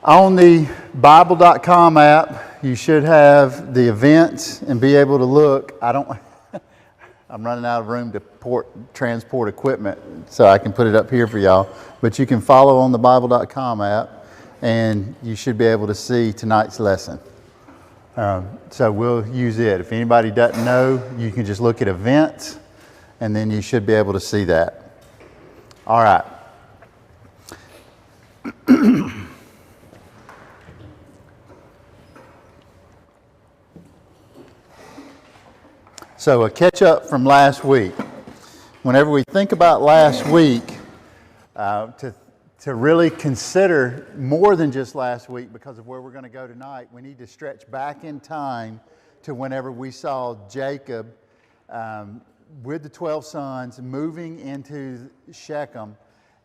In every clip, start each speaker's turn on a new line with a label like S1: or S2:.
S1: On the Bible.com app, you should have the events and be able to look. I'm running out of room to transport equipment, so I can put it up here for y'all. But you can follow on the Bible.com app, and you should be able to see tonight's lesson. So we'll use it. If anybody doesn't know, you can just look at events, and then you should be able to see that. All right. So a catch up from last week. Whenever we think about last week, to really consider more than just last week because of where we're going to go tonight, we need to stretch back in time to whenever we saw Jacob with the 12 sons moving into Shechem,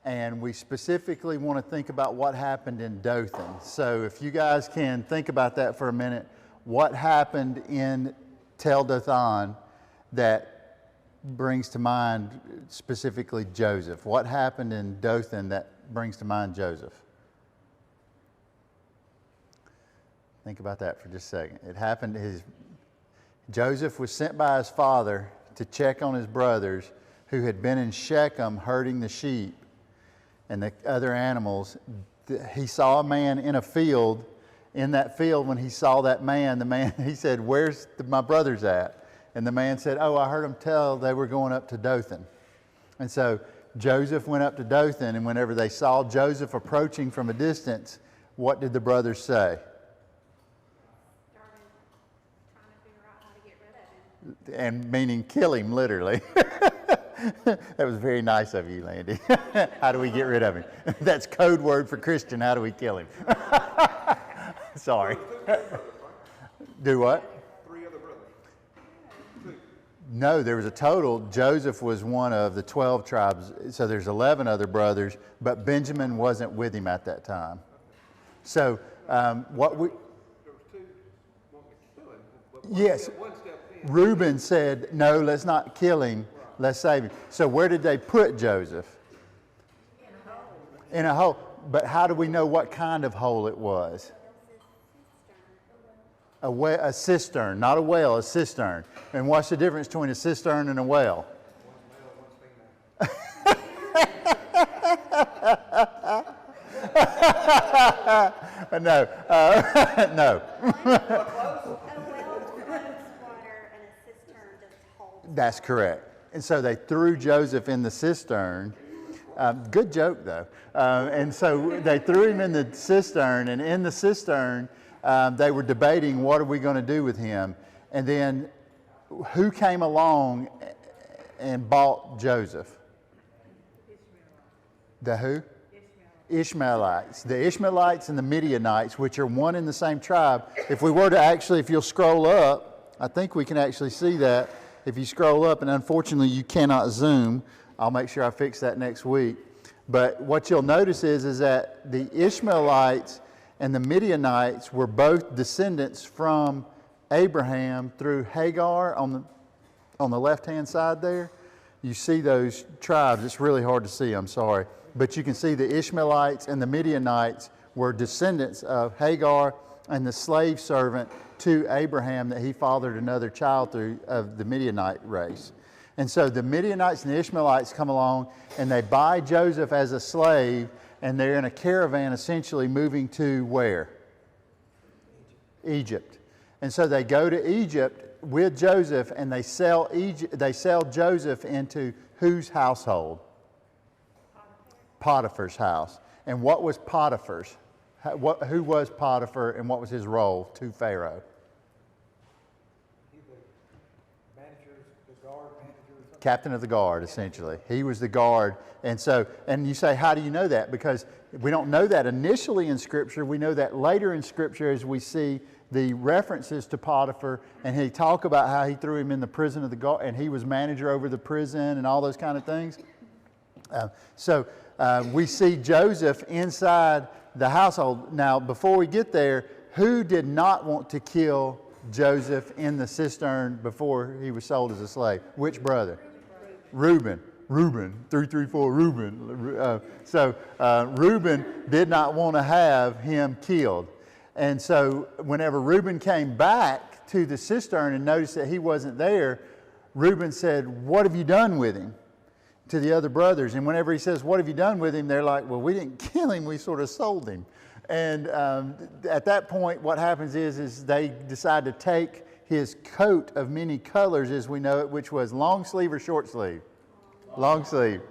S1: and we specifically want to think about what happened in Dothan. So if you guys can think about that for a minute, what happened in Tel Dathan that brings to mind specifically Joseph? What happened in Dothan that brings to mind Joseph? Think about that for just a second. It happened, Joseph was sent by his father to check on his brothers who had been in Shechem herding the sheep and the other animals. He saw a man in a field. In that field, when he saw that man, he said, "Where's my brothers at?" And the man said, "Oh, I heard them tell they were going up to Dothan." And so Joseph went up to Dothan, and whenever they saw Joseph approaching from a distance, what did the brothers say?
S2: Started trying to figure out how to get rid of him.
S1: And meaning kill him, literally. That was very nice of you, Landy. How do we get rid of him? That's code word for Christian. How do we kill him? Sorry. Do what?
S3: 3 other brothers. 2.
S1: No, there was a total. Joseph was one of the 12 tribes, so there's 11 other brothers, but Benjamin wasn't with him at that time. So what we...
S3: There was 2 wanting to kill him. But
S1: Yes.
S3: One step in.
S1: Reuben said, "No, let's not kill him. Let's save him." So where did they put Joseph?
S2: In a hole.
S1: In a hole. But how do we know what kind of hole it was? A cistern, not a well, a cistern. And what's the difference between a cistern and a well?
S3: One's male, one's female.
S1: No, no.
S2: A well holds water and a cistern just holds.
S1: That's correct. And so they threw Joseph in the cistern. Good joke, though. And so they threw him in the cistern, and in the cistern, they were debating, what are we going to do with him? And then who came along and bought Joseph? The who? Ishmaelites. The Ishmaelites and the Midianites, which are one in the same tribe. If we were to actually, if you'll scroll up, I think we can actually see that. If you scroll up, and unfortunately you cannot zoom, I'll make sure I fix that next week. But what you'll notice is that the Ishmaelites and the Midianites were both descendants from Abraham through Hagar on the left-hand side there. You see those tribes. It's really hard to see, I'm sorry. But you can see the Ishmaelites and the Midianites were descendants of Hagar and the slave servant to Abraham that he fathered another child through of the Midianite race. And so the Midianites and the Ishmaelites come along and they buy Joseph as a slave, and they're in a caravan essentially moving to where? Egypt. And so they go to Egypt with Joseph, and they sell Joseph into whose household? Potiphar's house. And what was Potiphar's? Who was Potiphar, and what was his role to Pharaoh? Captain of the guard, essentially. He was the guard. And so, and you say, how do you know that? Because we don't know that initially in Scripture. We know that later in Scripture as we see the references to Potiphar, and he talk about how he threw him in the prison of the guard, and he was manager over the prison and all those kind of things. We see Joseph inside the household. Now, before we get there, who did not want to kill Joseph in the cistern before he was sold as a slave? Which brother? Reuben. Reuben, 334 Reuben. So Reuben did not want to have him killed. And so whenever Reuben came back to the cistern and noticed that he wasn't there, Reuben said, "What have you done with him?" to the other brothers. And whenever he says, "What have you done with him?" they're like, "Well, we didn't kill him, we sort of sold him." And at that point, what happens is they decide to take his coat of many colors as we know it, which was long sleeve or short sleeve? Long sleeve.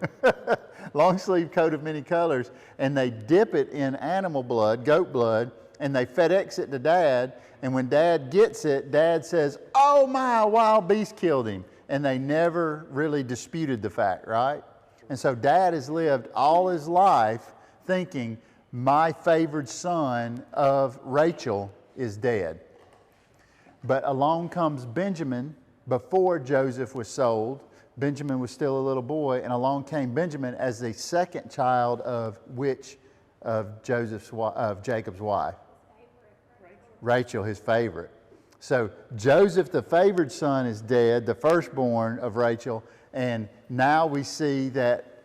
S1: Long sleeve coat of many colors. And they dip it in animal blood, goat blood, and they FedEx it to Dad. And when Dad gets it, Dad says, "Oh my, a wild beast killed him." And they never really disputed the fact, right? And so Dad has lived all his life thinking, my favored son of Rachel is dead. But along comes Benjamin before Joseph was sold. Benjamin was still a little boy, and along came Benjamin as the second child of which? Of Jacob's wife? Rachel, his favorite. So Joseph, the favored son, is dead, the firstborn of Rachel, and now we see that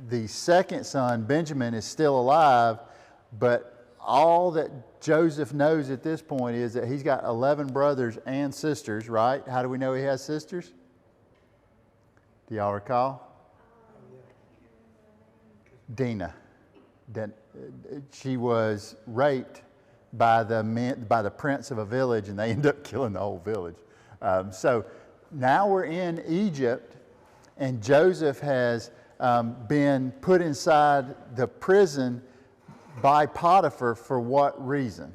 S1: the second son, Benjamin, is still alive, but all that Joseph knows at this point is that he's got 11 brothers and sisters, right? How do we know he has sisters? Do y'all recall? Dinah. She was raped by the prince of a village, and they end up killing the whole village. So now we're in Egypt, and Joseph has been put inside the prison by Potiphar for what reason?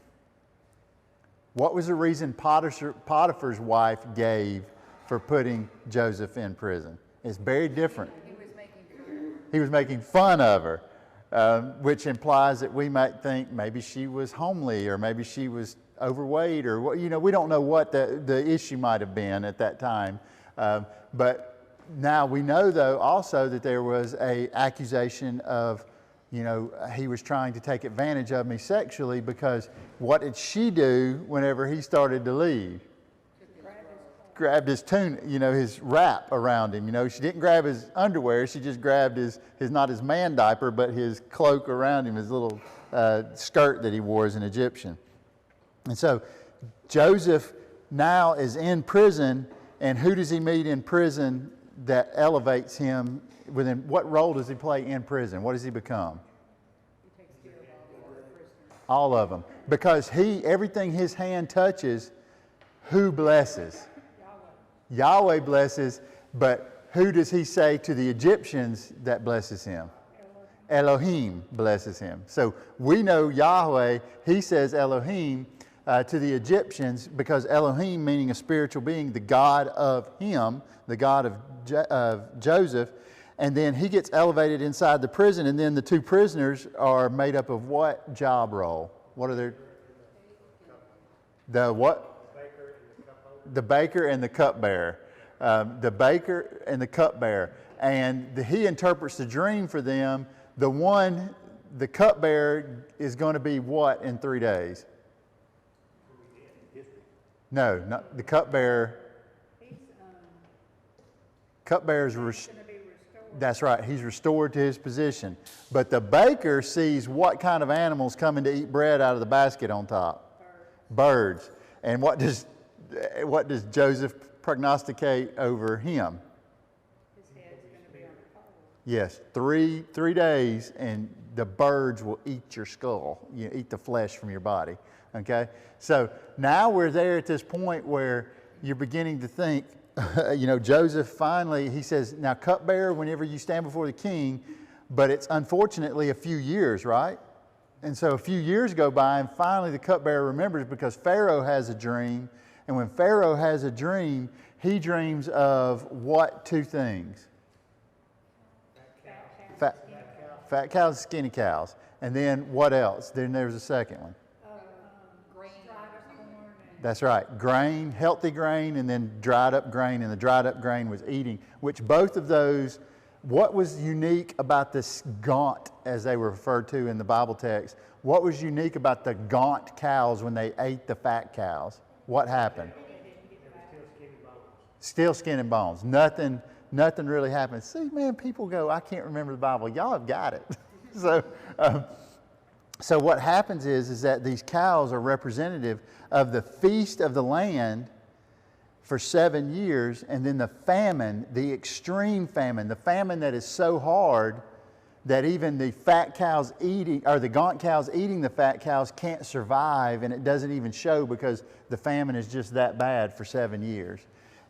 S1: What was the reason Potiphar's wife gave for putting Joseph in prison? It's very different. He was making fun of her. Which implies that we might think maybe she was homely, or maybe she was overweight, or we don't know what the issue might have been at that time. But now we know, though, also that there was an accusation of, he was trying to take advantage of me sexually, because what did she do whenever he started to leave? Grabbed his tunic, his wrap around him. She didn't grab his underwear. She just grabbed his not his man diaper, but his cloak around him, his little skirt that he wore as an Egyptian. And so Joseph now is in prison, and who does he meet in prison that elevates him? Within what role does he play in prison? What does he become? He takes care of all the prisoners. All of them, because everything his hand touches, who blesses? Yahweh blesses, but who does he say to the Egyptians that blesses him? Elohim blesses him. So we know Yahweh, he says Elohim to the Egyptians, because Elohim, meaning a spiritual being, the God of him, the God of Joseph, and then he gets elevated inside the prison, and then the two prisoners are made up of what job role? What are their... The what? The baker and the cupbearer. The baker and the cupbearer. And he interprets the dream for them. The cupbearer is going to be what in 3 days? No, not the cupbearer. Cupbearer's that's right. He's restored to his position. But the baker sees what kind of animals coming to eat bread out of the basket on top? Birds. And what does Joseph prognosticate over him? His head's going to be on a pole. Yes, 3 days, and the birds will eat your skull. Eat the flesh from your body. Okay? So now we're there at this point where you're beginning to think, Joseph finally, he says, now cupbearer, whenever you stand before the king, but it's unfortunately a few years, right? And so a few years go by, and finally the cupbearer remembers, because Pharaoh has a dream. And when Pharaoh has a dream, he dreams of what two things? Fat cows, skinny cows. And then what else? Then there's a second one.
S2: Grain.
S1: That's right. Grain, healthy grain, and then dried up grain. And the dried up grain was eating, which both of those, what was unique about this gaunt, as they were referred to in the Bible text? What was unique about the gaunt cows when they ate the fat cows? What happened? Still skin and bones. Nothing nothing really happened. See, man, people go, I can't remember the Bible. Y'all have got it. So, so what happens is that these cows are representative of the feast of the land for 7 years, and then the famine, the extreme famine, the famine that is so hard that even the fat cows eating, or the gaunt cows eating the fat cows can't survive, and it doesn't even show because the famine is just that bad for 7 years.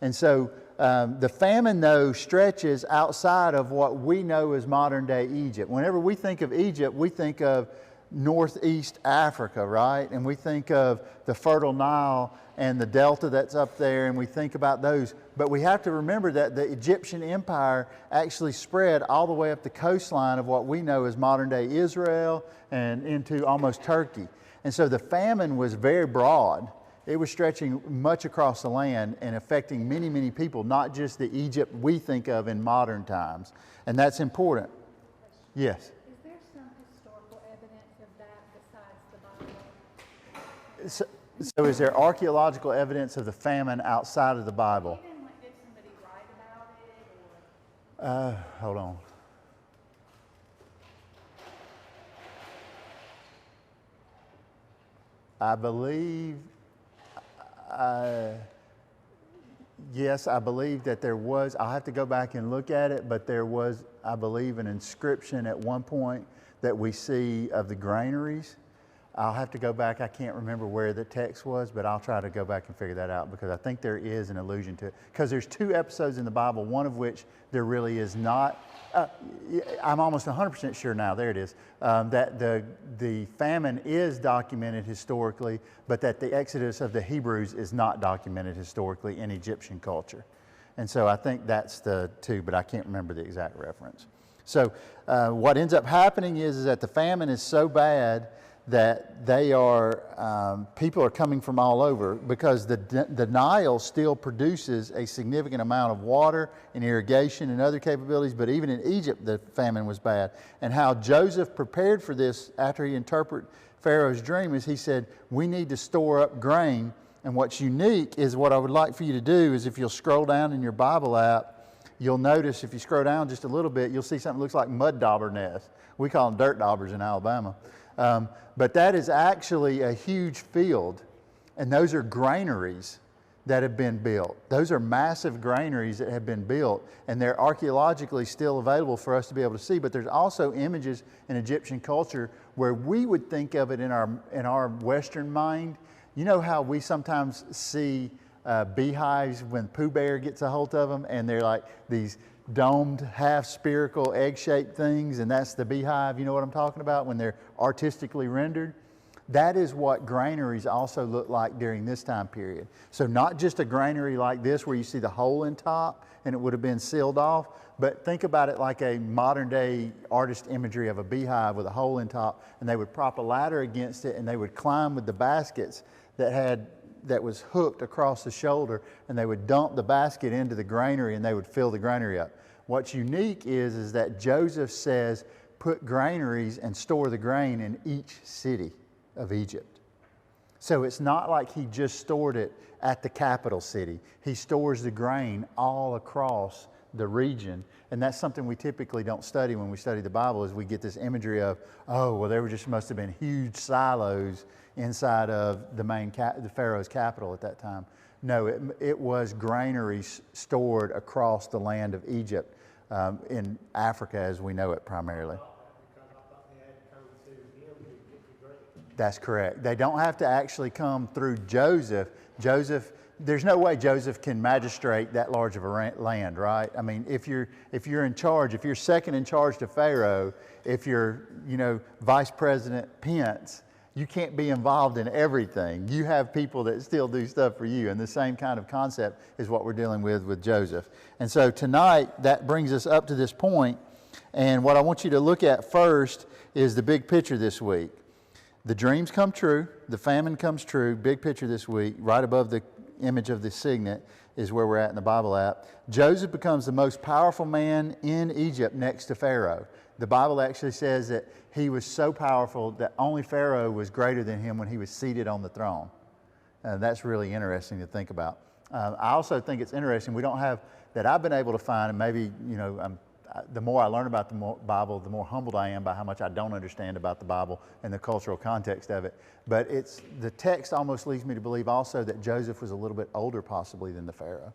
S1: And so the famine, though, stretches outside of what we know as modern day Egypt. Whenever we think of Egypt, we think of northeast Africa, right? And we think of the Fertile Nile and the delta that's up there, and we think about those. But we have to remember that the Egyptian empire actually spread all the way up the coastline of what we know as modern day Israel and into almost Turkey. And so the famine was very broad. It was stretching much across the land and affecting many, many people, not just the Egypt we think of in modern times. And that's important. Yes?
S4: Is there some historical evidence of that besides the Bible?
S1: So is there archaeological evidence of the famine outside of the Bible?
S4: Even like, did somebody write about it? Or?
S1: Hold on. I believe, yes, I believe that there was, I'll have to go back and look at it, but there was, I believe, an inscription at one point that we see of the granaries. I'll have to go back. I can't remember where the text was, but I'll try to go back and figure that out, because I think there is an allusion to it. Because there's 2 episodes in the Bible, one of which there really is not. I'm almost 100% sure now, there it is, that the famine is documented historically, but that the exodus of the Hebrews is not documented historically in Egyptian culture. And so I think that's the 2, but I can't remember the exact reference. So what ends up happening is that the famine is so bad that they are, people are coming from all over, because the Nile still produces a significant amount of water and irrigation and other capabilities, but even in Egypt the famine was bad. And how Joseph prepared for this after he interpreted Pharaoh's dream is he said, we need to store up grain. And what's unique is, what I would like for you to do is, if you'll scroll down in your Bible app, you'll notice, if you scroll down just a little bit, you'll see something that looks like mud dauber nests. We call them dirt daubers in Alabama. But that is actually a huge field, and those are granaries that have been built. Those are massive granaries that have been built, and they're archaeologically still available for us to be able to see. But there's also images in Egyptian culture where we would think of it in our Western mind. You know how we sometimes see beehives when Pooh Bear gets a hold of them, and they're like these domed, half spherical, egg-shaped things, and that's the beehive. You know what I'm talking about, when they're artistically rendered? That is what granaries also look like during this time period. So not just a granary like this where you see the hole in top and it would have been sealed off, but think about it like a modern day artist imagery of a beehive with a hole in top, and they would prop a ladder against it and they would climb with the baskets that was hooked across the shoulder, and they would dump the basket into the granary and they would fill the granary up. What's unique is that Joseph says, put granaries and store the grain in each city of Egypt. So it's not like he just stored it at the capital city. He stores the grain all across the region. And that's something we typically don't study when we study the Bible, is we get this imagery of, oh, well, there must have been huge silos inside of the Pharaoh's capital at that time. No, it was granaries stored across the land of Egypt, in Africa as we know it primarily. That's correct. They don't have to actually come through Joseph. There's no way Joseph can magistrate that large of a land, right? I mean, if you're in charge, if you're second in charge to Pharaoh, if you're, Vice President Pence, you can't be involved in everything. You have people that still do stuff for you, and the same kind of concept is what we're dealing with Joseph. And so tonight, that brings us up to this point, and what I want you to look at first is the big picture this week. The dreams come true, the famine comes true, big picture this week, right above the image of the signet is where we're at in the Bible app. Joseph becomes the most powerful man in Egypt next to Pharaoh. The Bible actually says that he was so powerful that only Pharaoh was greater than him when he was seated on the throne. That's really interesting to think about. I also think it's interesting, we don't have, that I've been able to find, and maybe, the more I learn about the Bible, the more humbled I am by how much I don't understand about the Bible and the cultural context of it. But the text almost leads me to believe also that Joseph was a little bit older possibly than the Pharaoh,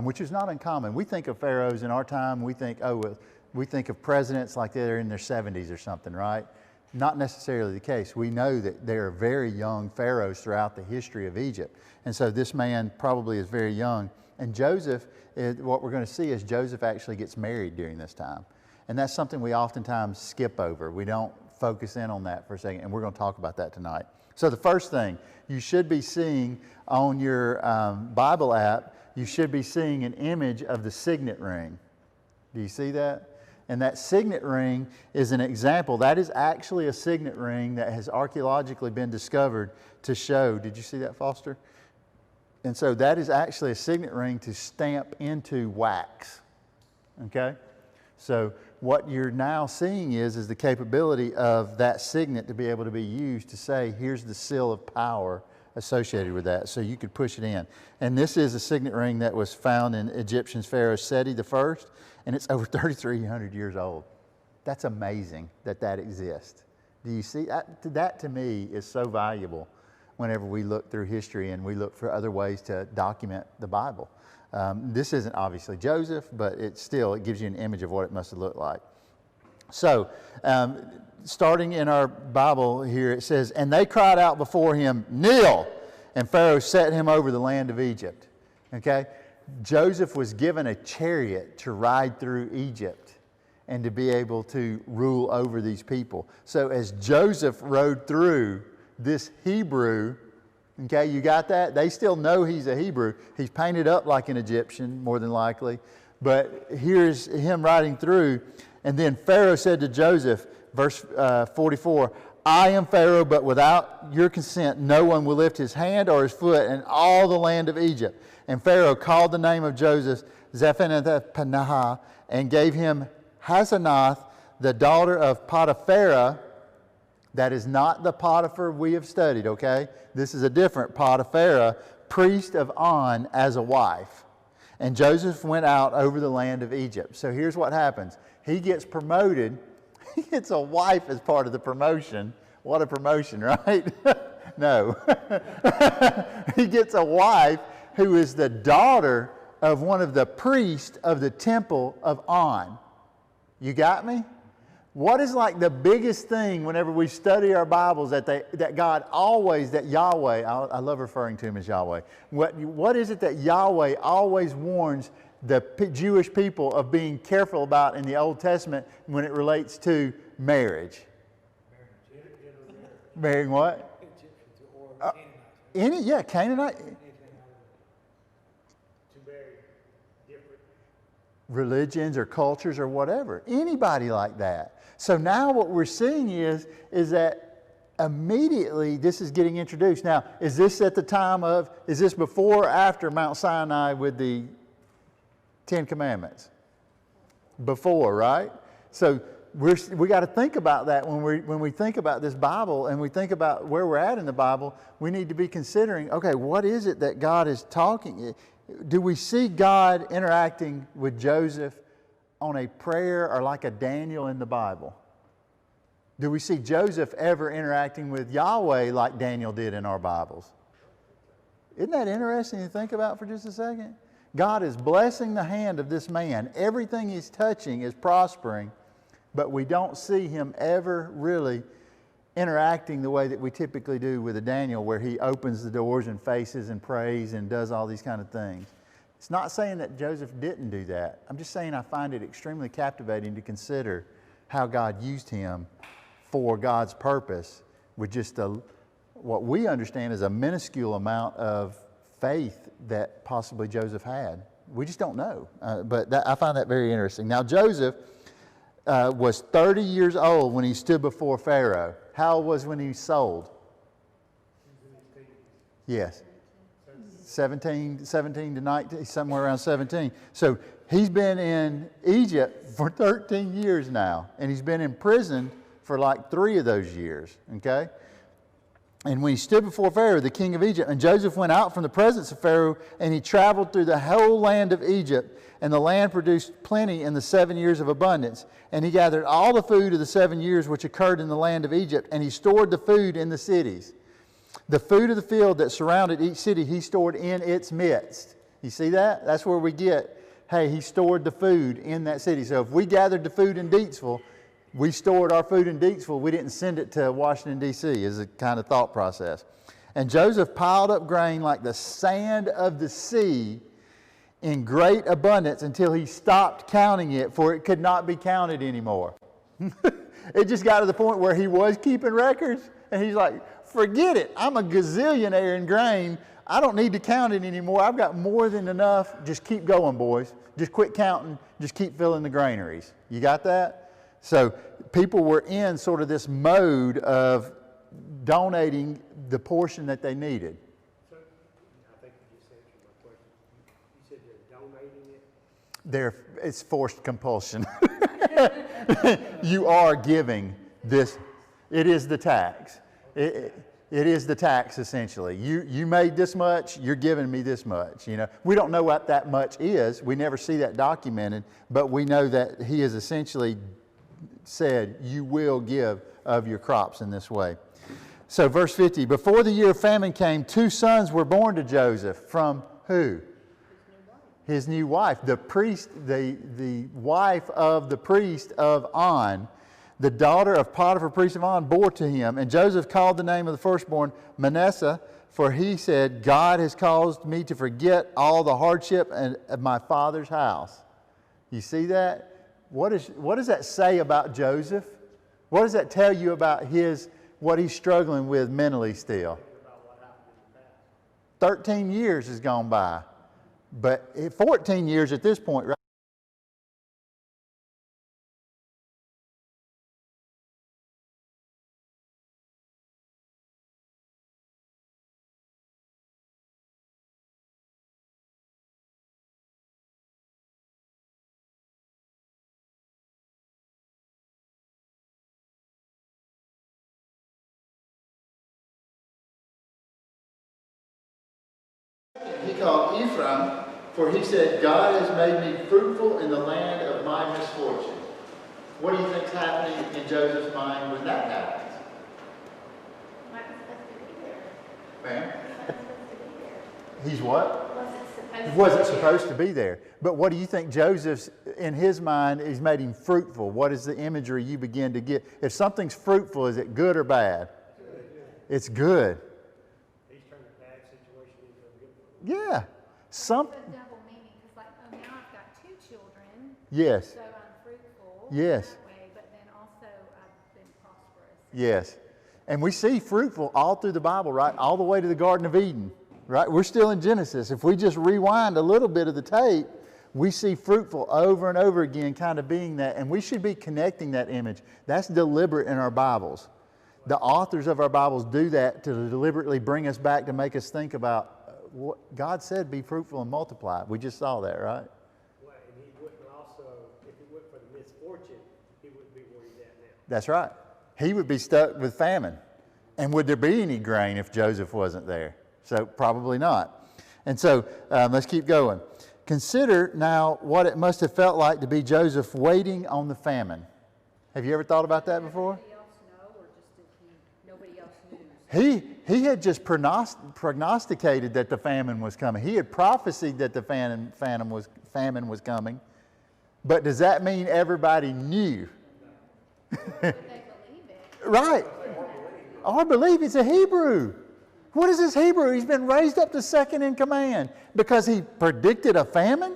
S1: which is not uncommon. We think of pharaohs in our time, we think of presidents like they're in their 70s or something, right? Not necessarily the case. We know that there are very young pharaohs throughout the history of Egypt. And so this man probably is very young. And Joseph, what we're going to see is Joseph actually gets married during this time. And that's something we oftentimes skip over. We don't focus in on that for a second, and we're going to talk about that tonight. So the first thing, you should be seeing on your Bible app, you should be seeing an image of the signet ring. Do you see that? And that signet ring is an example. That is actually a signet ring that has archaeologically been discovered to show. Did you see that, Foster? And so that is actually a signet ring to stamp into wax. Okay? So what you're now seeing is the capability of that signet to be able to be used to say, here's the seal of power associated with that. So you could push it in. And this is a signet ring that was found in Egyptian's Pharaoh Seti I, and it's over 3,300 years old. That's amazing that that exists. Do you see? That to me is so valuable whenever we look through history and we look for other ways to document the Bible. This isn't obviously Joseph, but it gives you an image of what it must have looked like. So, starting in our Bible here, it says, and they cried out before him, kneel! And Pharaoh set him over the land of Egypt. Okay? Joseph was given a chariot to ride through Egypt and to be able to rule over these people. So as Joseph rode through, this Hebrew, okay, you got that? They still know he's a Hebrew. He's painted up like an Egyptian, more than likely. But here's him riding through. And then Pharaoh said to Joseph, verse 44, I am Pharaoh, but without your consent, no one will lift his hand or his foot in all the land of Egypt. And Pharaoh called the name of Joseph Zephanath-paneah and gave him Hasenath, the daughter of Potiphar. That is not the Potiphar we have studied, okay? This is a different Potiphar, priest of On, as a wife. And Joseph went out over the land of Egypt. So here's what happens. He gets promoted. He gets a wife as part of the promotion. What a promotion, right? No. He gets a wife who is the daughter of one of the priests of the temple of On. You got me? What is like the biggest thing whenever we study our Bibles that God always, that Yahweh, I love referring to him as Yahweh. What is it that Yahweh always warns the Jewish people of being careful about in the Old Testament when it relates to marriage? Marrying what? Canaanite. Religions or cultures or whatever. Anybody like that. So now what we're seeing is that immediately this is getting introduced. Now, is this before or after Mount Sinai with the Ten Commandments? Before, right? So we got to think about that when we think about this Bible and we think about where we're at in the Bible. We need to be considering, okay, what is it that God is talking? Do we see God interacting with Joseph on a prayer or like a Daniel in the Bible? Do we see Joseph ever interacting with Yahweh like Daniel did in our Bibles? Isn't that interesting to think about for just a second? God is blessing the hand of this man. Everything he's touching is prospering, but we don't see him ever really interacting the way that we typically do with a Daniel, where he opens the doors and faces and prays and does all these kind of things. It's not saying that Joseph didn't do that. I'm just saying I find it extremely captivating to consider how God used him for God's purpose with just what we understand is a minuscule amount of faith that possibly Joseph had. We just don't know. But I find that very interesting. Now, Joseph was 30 years old when he stood before Pharaoh. How old was he when he was sold? Yes. 17 to 19, somewhere around 17. So he's been in Egypt for 13 years now, and he's been imprisoned for like 3 of those years, okay? And when he stood before Pharaoh, the king of Egypt, and Joseph went out from the presence of Pharaoh, and he traveled through the whole land of Egypt, and the land produced plenty in the 7 years of abundance. And he gathered all the food of the 7 years which occurred in the land of Egypt, and he stored the food in the cities. The food of the field that surrounded each city he stored in its midst. You see that? That's where we get, hey, he stored the food in that city. So if we gathered the food in Deatsville, we stored our food in Deatsville. We didn't send it to Washington, D.C. is a kind of thought process. And Joseph piled up grain like the sand of the sea in great abundance until he stopped counting it, for it could not be counted anymore. It just got to the point where he was keeping records, and he's like, forget it. I'm a gazillionaire in grain. I don't need to count it anymore. I've got more than enough. Just keep going, boys. Just quit counting. Just keep filling the granaries. You got that? So people were in sort of this mode of donating the portion that they needed.
S3: So, I think you just answered my question. You said they're donating it?
S1: It's forced compulsion. You are giving this. It is the tax. It is the tax, essentially. You made this much, you're giving me this much. You know, we don't know what that much is. We never see that documented, but we know that he has essentially said, you will give of your crops in this way. So verse 50, before the year of famine came, 2 sons were born to Joseph from who? His new wife, the priest, the wife of the priest of On. The daughter of Potiphar, priest of On, bore to him. And Joseph called the name of the firstborn Manasseh, for he said, God has caused me to forget all the hardship of my father's house. You see that? What does that say about Joseph? What does that tell you about what he's struggling with mentally still? 13 years has gone by. But 14 years at this point, right? He called Ephraim, for he said, God has made me fruitful in the land of my misfortune. What do you think's happening in Joseph's mind when that happens? Ma'am? He's what? He wasn't supposed to be there. But what do you think Joseph's, in his mind, is made him fruitful? What is the imagery you begin to get? If something's fruitful, is it good or bad? It's good. Yeah.
S4: It's a double meaning, because like, oh, now I've got 2 children.
S1: Yes.
S4: So I'm fruitful.
S1: Yes.
S4: That way, but then also I've been prosperous.
S1: Yes. And we see fruitful all through the Bible, right? All the way to the Garden of Eden, right? We're still in Genesis. If we just rewind a little bit of the tape, we see fruitful over and over again kind of being that. And we should be connecting that image. That's deliberate in our Bibles. The authors of our Bibles do that to deliberately bring us back to make us think about what God said, be fruitful and multiply. We just saw that, right?
S3: Well, and he wouldn't also, if it weren't for the misfortune, he wouldn't be where he's at now.
S1: That's right. He would be stuck with famine. And would there be any grain if Joseph wasn't there? So probably not. And so let's keep going. Consider now what it must have felt like to be Joseph waiting on the famine. Have you ever thought about that before?
S4: Did anybody else know, or just did nobody else knew?
S1: He had just prognosticated that the famine was coming. He had prophesied that the famine was coming. But does that mean everybody knew?
S4: Did they believe it?
S1: Right. Our belief is a Hebrew. What is this Hebrew? He's been raised up to second in command because he predicted a famine?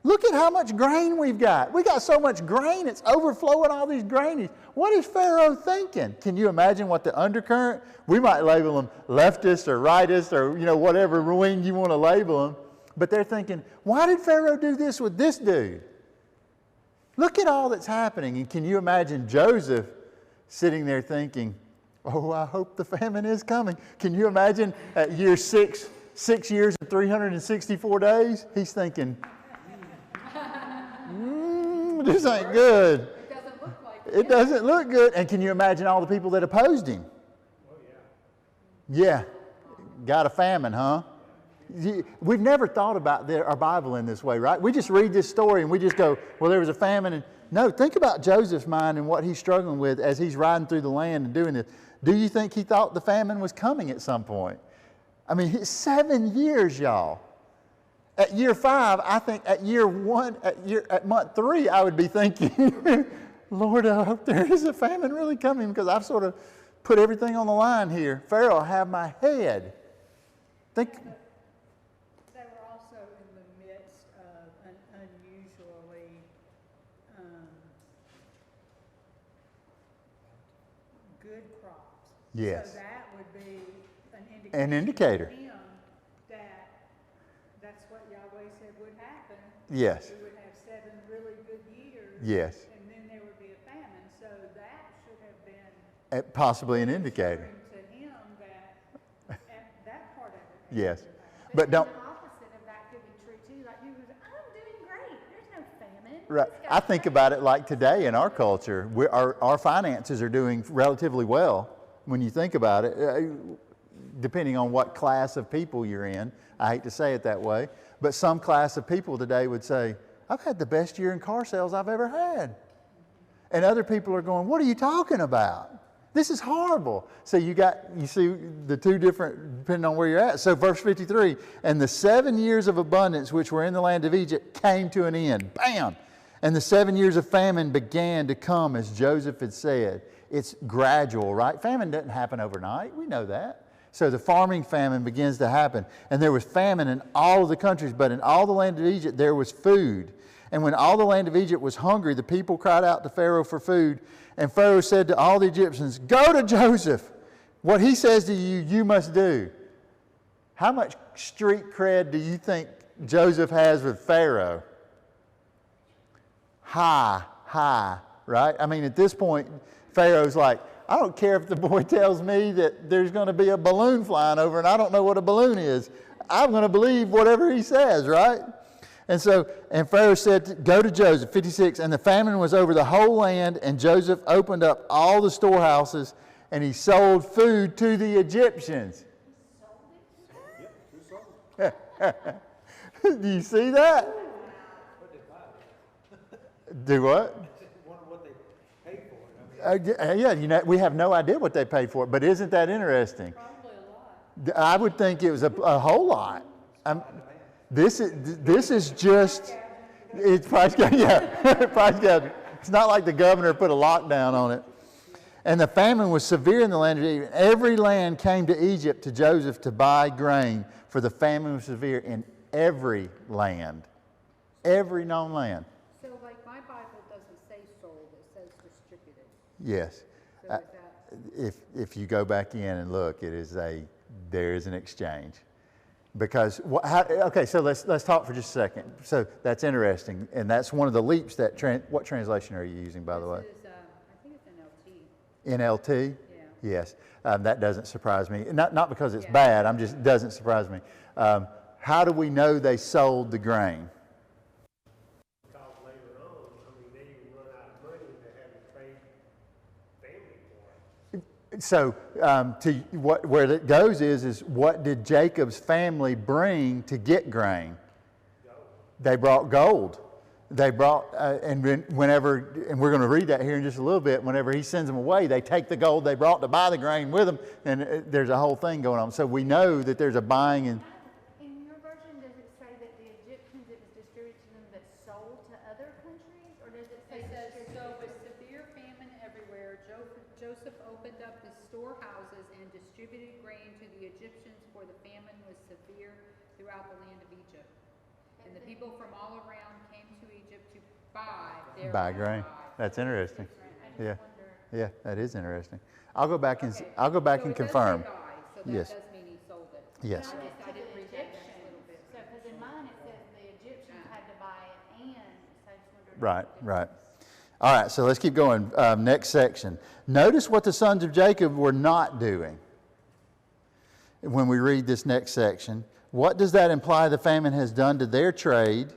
S1: Look at how much grain we've got. We got so much grain, it's overflowing all these granaries. What is Pharaoh thinking? Can you imagine what the undercurrent? We might label them leftist or rightist or, whatever wing you want to label them. But they're thinking, why did Pharaoh do this with this dude? Look at all that's happening. And can you imagine Joseph sitting there thinking, oh, I hope the famine is coming. Can you imagine at year 6 years and 364 days? He's thinking, this ain't good.
S4: It doesn't look like it.
S1: It doesn't look good. And can you imagine all the people that opposed him?
S3: Oh, yeah.
S1: Yeah. Got a famine, huh? We've never thought about our Bible in this way, right? We just read this story and we just go, well, there was a famine. And no, think about Joseph's mind and what he's struggling with as he's riding through the land and doing this. Do you think he thought the famine was coming at some point? I mean, 7 years, y'all. At year 5, I think at year 1, at month 3, I would be thinking, Lord, I hope there is a famine really coming because I've sort of put everything on the line here. Pharaoh, have my head. Think.
S5: They were also in the midst of an unusually good crops.
S1: Yes.
S5: So that would be
S1: An indicator.
S5: to him that that's what Yahweh said would happen.
S1: Yes.
S5: We would have 7 really good years.
S1: Yes.
S5: And then there would be a famine. So that should have been
S1: Possibly an indicator.
S5: to him that that part of it.
S1: Yes. But don't.
S4: The opposite of that could be true too. Like people say, I'm doing great. There's no famine.
S1: Right.
S4: It's
S1: I
S4: got
S1: think
S4: great."
S1: about it like today in our culture. Our finances are doing relatively well when you think about it, depending on what class of people you're in. I hate to say it that way, but some class of people today would say, I've had the best year in car sales I've ever had. And other people are going, what are you talking about? This is horrible. So you see the two different, depending on where you're at. So verse 53, and the 7 years of abundance which were in the land of Egypt came to an end. Bam! And the 7 years of famine began to come as Joseph had said. It's gradual, right? Famine doesn't happen overnight. We know that. So the farming famine begins to happen. And there was famine in all of the countries, but in all the land of Egypt there was food. And when all the land of Egypt was hungry, the people cried out to Pharaoh for food. And Pharaoh said to all the Egyptians, go to Joseph. What he says to you, you must do. How much street cred do you think Joseph has with Pharaoh? High, right? I mean, at this point, Pharaoh's like, I don't care if the boy tells me that there's going to be a balloon flying over and I don't know what a balloon is. I'm going to believe whatever he says, right? And Pharaoh said, go to Joseph, 56, and the famine was over the whole land, and Joseph opened up all the storehouses, and he sold food to the Egyptians. Do you see that? Do what?
S3: Wonder what they paid for it.
S1: Yeah, we have no idea what they paid for it, but isn't that interesting?
S5: Probably a lot.
S1: I would think it was a whole lot. This is just, it's price gouging, yeah, price gouging. It's not like the governor put a lockdown on it. And the famine was severe in the land of Egypt. Every land came to Egypt to Joseph to buy grain, for the famine was severe in every land, every known land.
S6: So like my Bible doesn't say sold, it says distributed.
S1: Yes.
S6: So is that?
S1: If you go back in and look, there is an exchange. Because, okay, so let's talk for just a second. So that's interesting, and that's one of the leaps that, what translation are you using, by the way?
S6: This is, I think it's NLT.
S1: NLT?
S6: Yeah.
S1: Yes. That doesn't surprise me. Not because it's bad, doesn't surprise me. How do we know they sold the grain?
S3: Because later on, they didn't run out of money to have to trade family for it.
S1: So where it goes is what did Jacob's family bring to get grain?
S3: Gold.
S1: They brought gold. They brought, and we're going to read that here in just a little bit, whenever he sends them away, they take the gold they brought to buy the grain with them, and there's a whole thing going on. So we know that there's a buying and...
S4: In your version, does it say that the Egyptians, it was distributed to them that sold to other countries? Or does it say
S6: It says,
S4: distributed
S6: so
S4: to
S6: with severe famine everywhere, Joseph opened up his storehouses and distributed grain to the Egyptians, for the famine was severe throughout the land of Egypt. And the people from all around came to Egypt to buy
S1: grain. That's interesting.
S4: I
S1: Yeah.
S4: just wonder.
S1: Yeah, that is interesting. I'll go back and
S6: Okay.
S1: I'll go back
S6: So
S1: and
S6: it does say
S1: confirm.
S6: buy, so that
S1: Yes.
S6: does mean he sold it.
S1: Yes.
S4: But I
S6: I
S4: to
S6: didn't
S4: the
S6: read that next
S4: Egyptians.
S6: little bit.
S4: So, because in mine it says the Egyptians had to buy it, and so I just wondered.
S1: Right. All right, so let's keep going. Next section. Notice what the sons of Jacob were not doing when we read this next section. What does that imply the famine has done to their trade?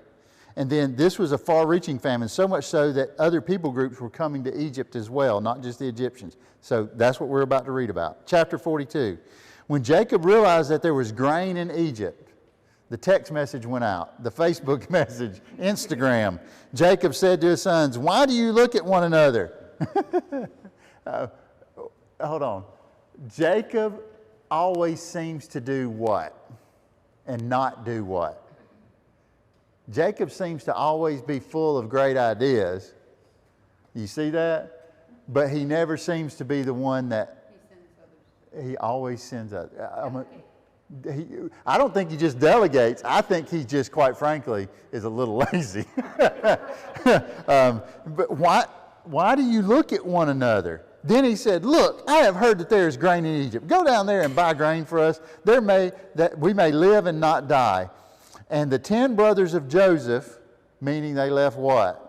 S1: And then this was a far-reaching famine, so much so that other people groups were coming to Egypt as well, not just the Egyptians. So that's what we're about to read about. Chapter 42. When Jacob realized that there was grain in Egypt, the text message went out, the Facebook message, Instagram. Jacob said to his sons, "Why do you look at one another?" Hold on. Jacob always seems to do what and not do what? Jacob seems to always be full of great ideas. You see that? But he never seems to be the one that he always sends others. I don't think he just delegates. I think he just, quite frankly, is a little lazy. But why do you look at one another? Then he said, "Look, I have heard that there is grain in Egypt. Go down there and buy grain for us, that we may live and not die." And the 10 brothers of Joseph, meaning they left what?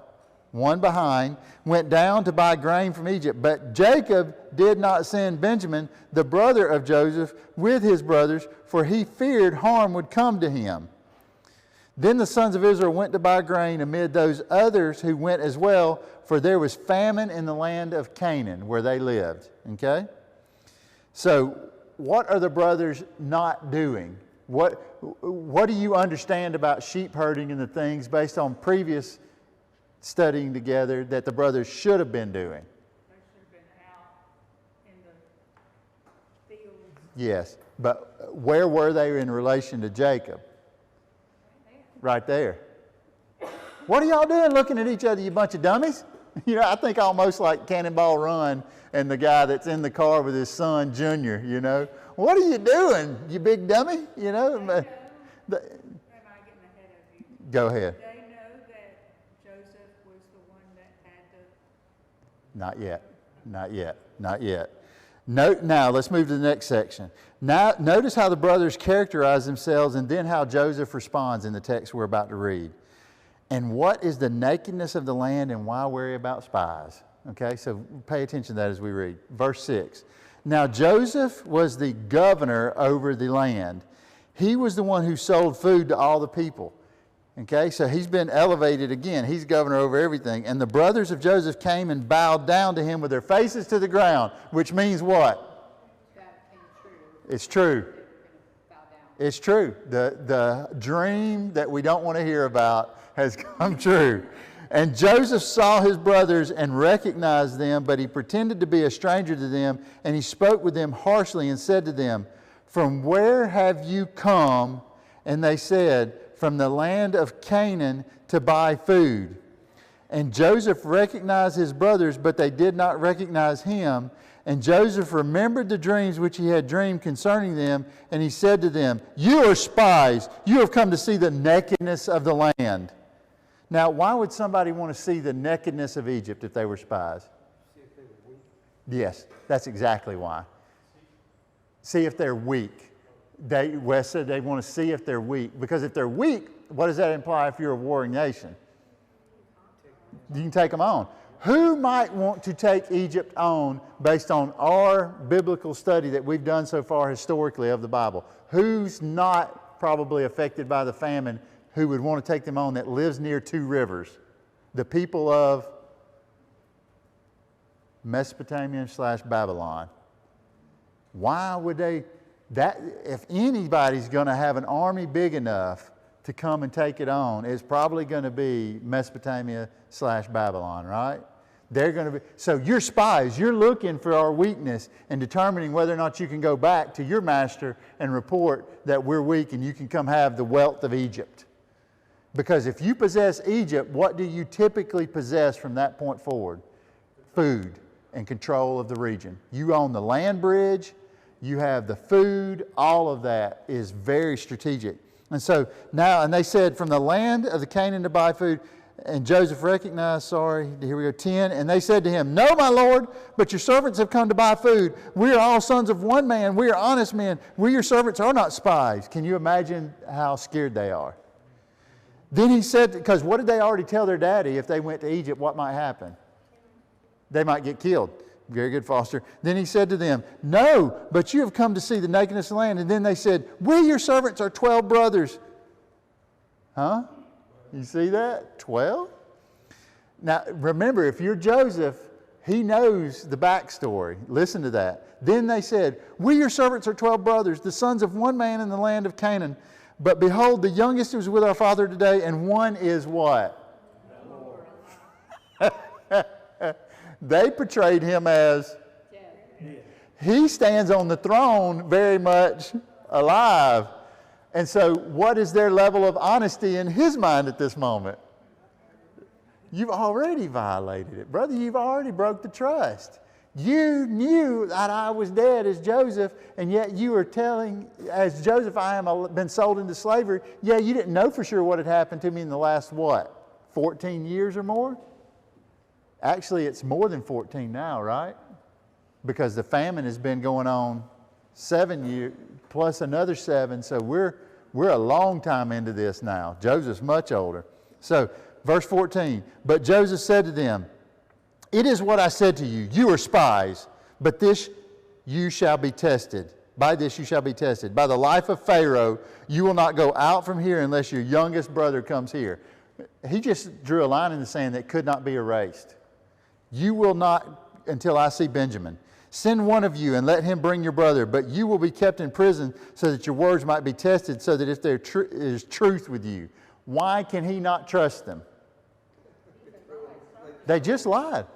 S1: One behind, went down to buy grain from Egypt. But Jacob did not send Benjamin, the brother of Joseph, with his brothers, for he feared harm would come to him. Then the sons of Israel went to buy grain amid those others who went as well, for there was famine in the land of Canaan where they lived. Okay? So, what are the brothers not doing? What do you understand about sheep herding and the things based on previous studying together that the brothers should have been doing?
S5: They should have been out in the fields.
S1: Yes, but where were they in relation to Jacob? Right there. What are y'all doing looking at each other, you bunch of dummies? You know, I think almost like Cannonball Run and the guy that's in the car with his son, Junior, you know. What are you doing, you big dummy? You know.
S5: Am I getting ahead of you?
S1: Go ahead.
S5: Did they know that Joseph was the one that had the...
S1: Not yet. Not yet. Not yet. Now, let's move to the next section. Now, notice how the brothers characterize themselves and then how Joseph responds in the text we're about to read. And what is the nakedness of the land and why worry about spies? Okay, so pay attention to that as we read. Verse 6. Now, Joseph was the governor over the land. He was the one who sold food to all the people. Okay, so he's been elevated again. He's governor over everything. And the brothers of Joseph came and bowed down to him with their faces to the ground, which means what?
S6: That came true.
S1: It's true.
S6: Bow down.
S1: It's true. The dream that we don't want to hear about has come true. And Joseph saw his brothers and recognized them, but he pretended to be a stranger to them, and he spoke with them harshly and said to them, "From where have you come?" And they said, "From the land of Canaan to buy food." And Joseph recognized his brothers, but they did not recognize him. And Joseph remembered the dreams which he had dreamed concerning them, and he said to them, "You are spies. You have come to see the nakedness of the land." Now, why would somebody want to see the nakedness of Egypt if they were spies?
S3: See if they were weak.
S1: Yes, that's exactly why. See if they're weak. Wes said they want to see if they're weak. Because if they're weak, what does that imply if you're a warring nation? You can take them on. Who might want to take Egypt on based on our biblical study that we've done so far historically of the Bible? Who's not probably affected by the famine who would want to take them on that lives near 2 rivers? The people of Mesopotamia / Babylon. Why would they... if anybody's going to have an army big enough to come and take it on, it's probably going to be Mesopotamia / Babylon, right? They're going to be... So you're spies. You're looking for our weakness and determining whether or not you can go back to your master and report that we're weak and you can come have the wealth of Egypt. Because if you possess Egypt, what do you typically possess from that point forward? Food and control of the region. You own the land bridge. You have the food. All of that is very strategic. And so now, and they said, "From the land of the Canaan to buy food." And Joseph recognized, here we go, 10. And they said to him, "No, my lord, but your servants have come to buy food. We are all sons of one man. We are honest men. We, your servants, are not spies." Can you imagine how scared they are? Then he said, because what did they already tell their daddy if they went to Egypt, what might happen? They might get killed. Very good, Foster. Then he said to them, "No, but you have come to see the nakedness of the land." And then they said, "We, your servants, are 12 brothers. Huh? You see that? 12? Now, remember, if you're Joseph, He knows the backstory. Listen to that. Then they said, we, your servants, are 12 brothers, the sons of one man in the land of Canaan. But behold, the youngest is with our father today, and one is what? They portrayed him as he stands on the throne very much alive. And so what is their level of honesty in his mind at this moment? You've already violated it, brother. You've already broke the trust. You knew that I was dead as Joseph, and yet you are telling, as Joseph, I am been sold into slavery. Yeah, you didn't know for sure what had happened to me in the last, what, 14 years or more? Actually, it's more than 14 now, right? Because the famine has been going on 7 years, plus another 7, so we're a long time into this now. Joseph's much older. So, verse 14, but Joseph said to them, it is what I said to you, you are spies, but this you shall be tested. By this you shall be tested. By the life of Pharaoh, you will not go out from here unless your youngest brother comes here. He just drew a line in the sand that could not be erased. You will not until I see Benjamin. Send one of you and let him bring your brother, but you will be kept in prison so that your words might be tested, so that if there is truth with you. Why can he not trust them? They just lied.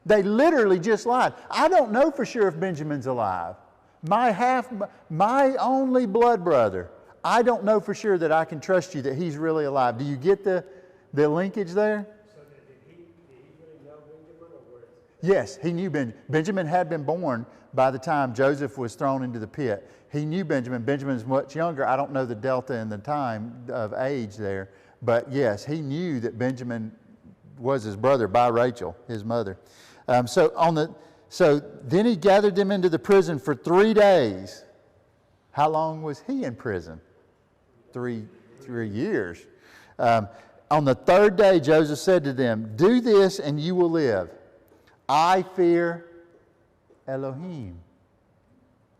S1: They literally just lied. I don't know for sure if Benjamin's alive. My only blood brother. I don't know for sure that I can trust you that he's really alive. Do you get the linkage there?
S3: So did he really know Benjamin, or where?
S1: Yes, he knew Benjamin. Benjamin had been born by the time Joseph was thrown into the pit. He knew Benjamin. Benjamin's much younger. I don't know the delta in the time of age there. But yes, he knew that Benjamin was his brother by Rachel, his mother. So then he gathered them into the prison for 3 days. How long was he in prison? 3 years. On the 3rd day, Joseph said to them, do this and you will live. I fear Elohim.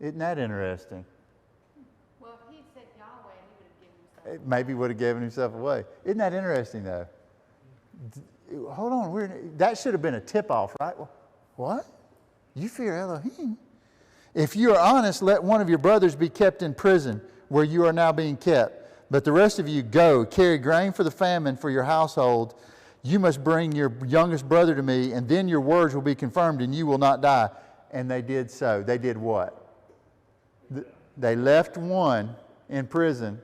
S1: Isn't that interesting?
S4: Well, if he said Yahweh, he would have given himself away.
S1: Maybe would have given himself away. Isn't that interesting, though? Hold on. That should have been a tip-off, right? What? You fear Elohim? If you are honest, let one of your brothers be kept in prison where you are now being kept. But the rest of you go, carry grain for the famine for your household. You must bring your youngest brother to me, and then your words will be confirmed, and you will not die. And they did so. They did what? They left one in prison.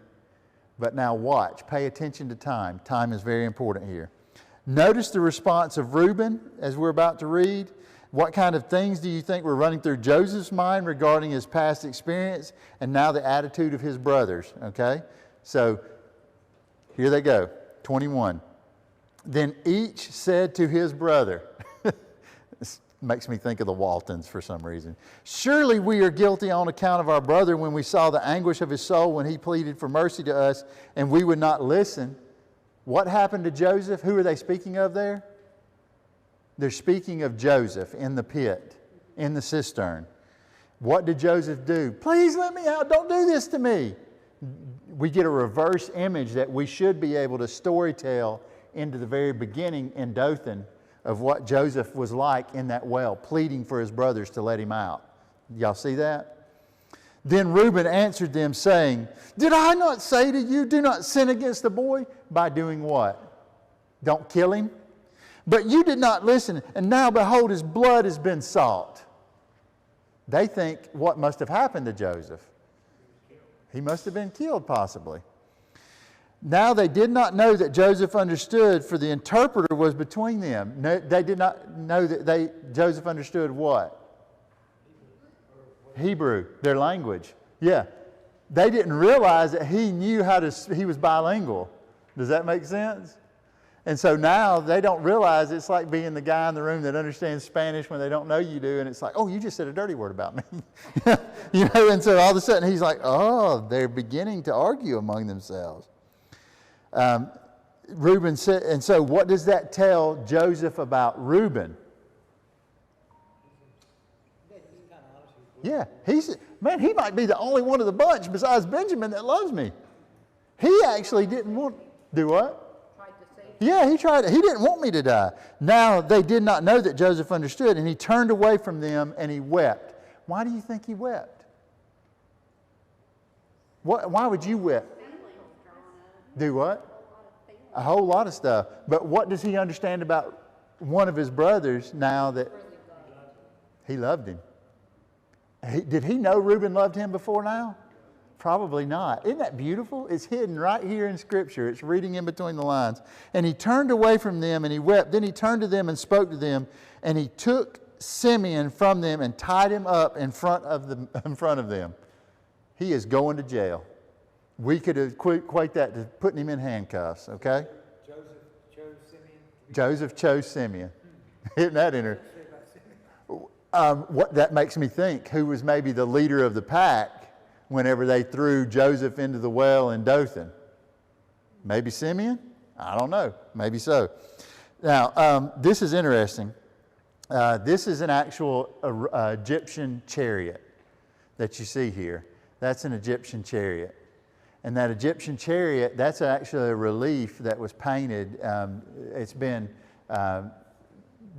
S1: But now watch. Pay attention to time. Time is very important here. Notice the response of Reuben as we're about to read. What kind of things do you think were running through Joseph's mind regarding his past experience and now the attitude of his brothers? Okay? So here they go. 21. Then each said to his brother, this makes me think of the Waltons for some reason. Surely we are guilty on account of our brother when we saw the anguish of his soul when he pleaded for mercy to us and we would not listen. What happened to Joseph? Who are they speaking of there? They're speaking of Joseph in the pit, in the cistern. What did Joseph do? Please let me out. Don't do this to me. We get a reverse image that we should be able to storytell into the very beginning in Dothan of what Joseph was like in that well, pleading for his brothers to let him out. Y'all see that? Then Reuben answered them, saying, did I not say to you, do not sin against the boy? By doing what? Don't kill him? But you did not listen, and now behold, his blood has been sought. They think what must have happened to Joseph? He must have been killed, possibly. Now they did not know that Joseph understood, for the interpreter was between them. No, they did not know that Joseph understood what? Hebrew, their language. Yeah. They didn't realize that he knew he was bilingual. Does that make sense? And so now they don't realize it's like being the guy in the room that understands Spanish when they don't know you do. And it's like, oh, you just said a dirty word about me. And so all of a sudden he's like, oh, they're beginning to argue among themselves. Reuben said, and so what does that tell Joseph about Reuben? Yeah, he might be the only one of the bunch besides Benjamin that loves me. He actually didn't want, do what?
S6: Tried to save
S1: Yeah, he tried. He didn't want me to die. Now they did not know that Joseph understood, and he turned away from them and he wept. Why do you think he wept? Why would you weep? Do what? A whole lot of stuff. But what does he understand about one of his brothers now that he loved him? Did he know Reuben loved him before now? Probably not. Isn't that beautiful? It's hidden right here in Scripture. It's reading in between the lines. And he turned away from them and he wept. Then he turned to them and spoke to them. And he took Simeon from them and tied him up in front of them. He is going to jail. We could equate that to putting him in handcuffs, okay? Joseph chose Simeon. Isn't that interesting? What that makes me think, who was maybe the leader of the pack whenever they threw Joseph into the well in Dothan? Maybe Simeon? I don't know. Maybe so. Now, this is interesting. This is an actual Egyptian chariot that you see here. That's an Egyptian chariot. And that Egyptian chariot, that's actually a relief that was painted. It's been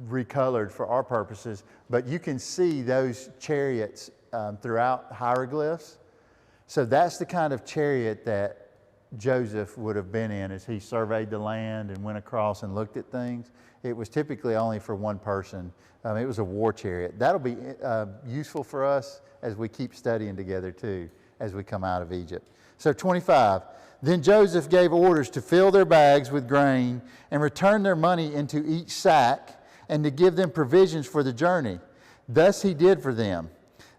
S1: recolored for our purposes, but you can see those chariots throughout hieroglyphs. So that's the kind of chariot that Joseph would have been in as he surveyed the land and went across and looked at things. It was typically only for one person. It was a war chariot. That'll be useful for us as we keep studying together too, as we come out of Egypt. So 25, then Joseph gave orders to fill their bags with grain and return their money into each sack and to give them provisions for the journey. Thus he did for them.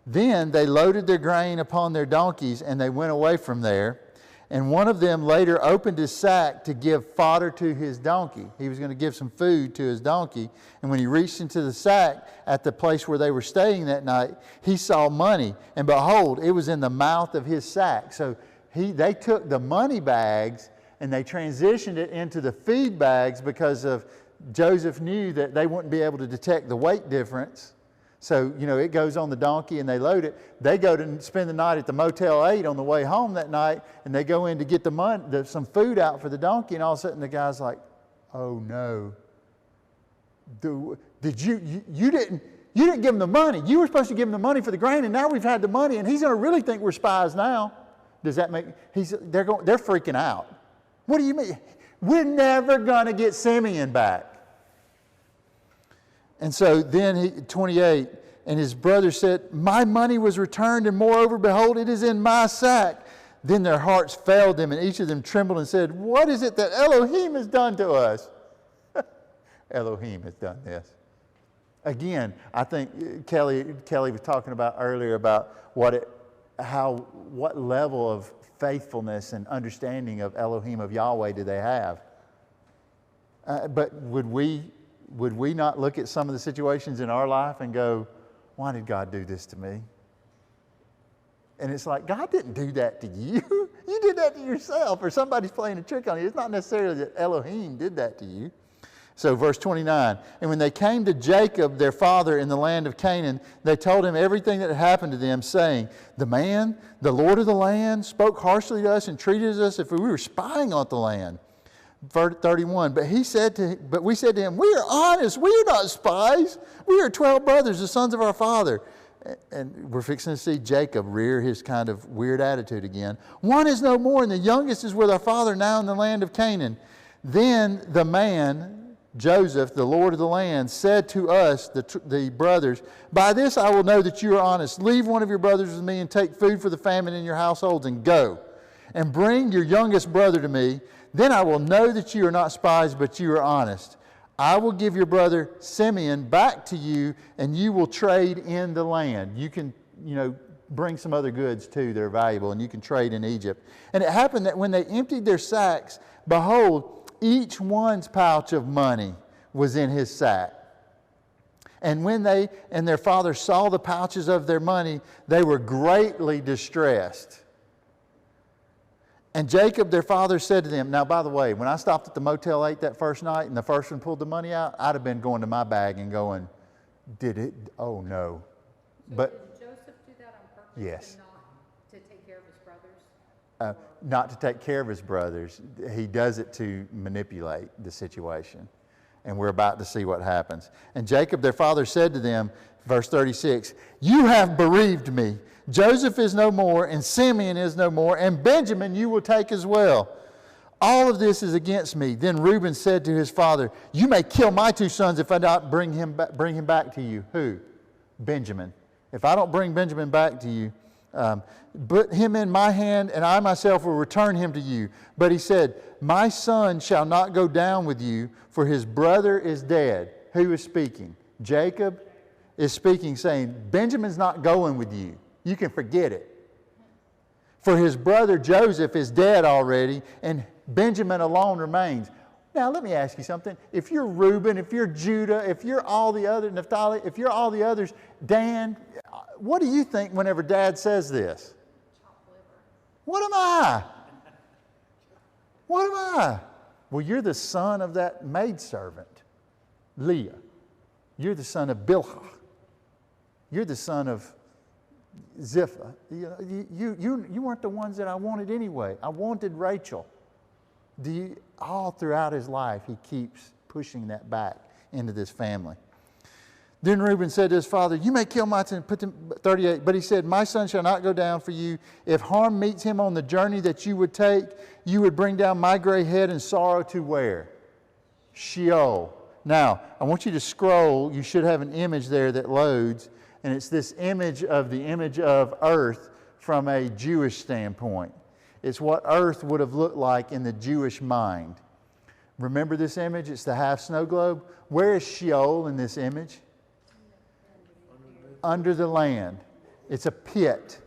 S1: Then they loaded their grain upon their donkeys and they went away from there. And one of them later opened his sack to give fodder to his donkey. He was going to give some food to his donkey. And when he reached into the sack at the place where they were staying that night, he saw money. And behold, it was in the mouth of his sack. So they took the money bags and they transitioned it into the feed bags because of Joseph knew that they wouldn't be able to detect the weight difference. So, it goes on the donkey and they load it. They go to spend the night at the Motel 8 on the way home that night, and they go in to get some food out for the donkey, and all of a sudden the guy's like, oh no. Did you didn't give him the money. You were supposed to give him the money for the grain, and now we've had the money, and he's going to really think we're spies now. Does that make, they're freaking out. What do you mean? We're never going to get Simeon back. And so then 28, and his brother said, my money was returned, and moreover, behold, it is in my sack. Then their hearts failed them, and each of them trembled and said, what is it that Elohim has done to us? Elohim has done this. Again, I think Kelly was talking about earlier about what level of faithfulness and understanding of Elohim, of Yahweh, do they have? But would we not look at some of the situations in our life and go, why did God do this to me? And it's like, God didn't do that to you. You did that to yourself, or somebody's playing a trick on you. It's not necessarily that Elohim did that to you. So verse 29, and when they came to Jacob, their father, in the land of Canaan, they told him everything that had happened to them, saying, the Lord of the land, spoke harshly to us and treated us as if we were spying on the land. Verse 31, but we said to him, we are honest, we are not spies. We are 12 brothers, the sons of our father. And we're fixing to see Jacob rear his kind of weird attitude again. One is no more, and the youngest is with our father now in the land of Canaan. Then the man, Joseph, the Lord of the land, said to us, the brothers, by this I will know that you are honest. Leave one of your brothers with me and take food for the famine in your households and go. And bring your youngest brother to me. Then I will know that you are not spies, but you are honest. I will give your brother Simeon back to you, and you will trade in the land. You can, bring some other goods too that are valuable, and you can trade in Egypt. And it happened that when they emptied their sacks, behold, each one's pouch of money was in his sack. And when they and their father saw the pouches of their money, they were greatly distressed. And Jacob, their father, said to them, now, by the way, when I stopped at the Motel 8 that first night and the first one pulled the money out, I'd have been going to my bag and going, did it? Oh, no.
S6: So
S1: but
S6: did Joseph do that on purpose?
S1: Yes.
S6: To take care of his brothers?
S1: not to take care of his brothers. He does it to manipulate the situation. And we're about to see what happens. And Jacob, their father, said to them, verse 36, "You have bereaved me. Joseph is no more, and Simeon is no more, and Benjamin you will take as well. All of this is against me." Then Reuben said to his father, "You may kill my 2 sons if I don't bring him back to you." Who? Benjamin. "If I don't bring Benjamin back to you, put him in my hand, and I myself will return him to you." But he said, "My son shall not go down with you, for his brother is dead." Who is speaking? Jacob is speaking, saying, Benjamin's not going with you. You can forget it. For his brother Joseph is dead already, and Benjamin alone remains. Now, let me ask you something. If you're Reuben, if you're Judah, if you're all the other, Naphtali, if you're all the others, Dan, what do you think whenever Dad says this? What am I? What am I? Well, you're the son of that maidservant, Leah. You're the son of Bilhah. You're the son of Zipporah. You weren't the ones that I wanted anyway. I wanted Rachel. All throughout his life, he keeps pushing that back into this family. Then Reuben said to his father, "You may kill my son." 38. But he said, "My son shall not go down for you. If harm meets him on the journey that you would take, you would bring down my gray head in sorrow to where? Sheol." Now, I want you to scroll. You should have an image there that loads. And it's this image of earth from a Jewish standpoint. It's what earth would have looked like in the Jewish mind. Remember this image? It's the half snow globe. Where is Sheol in this image? Under the land. It's a pit.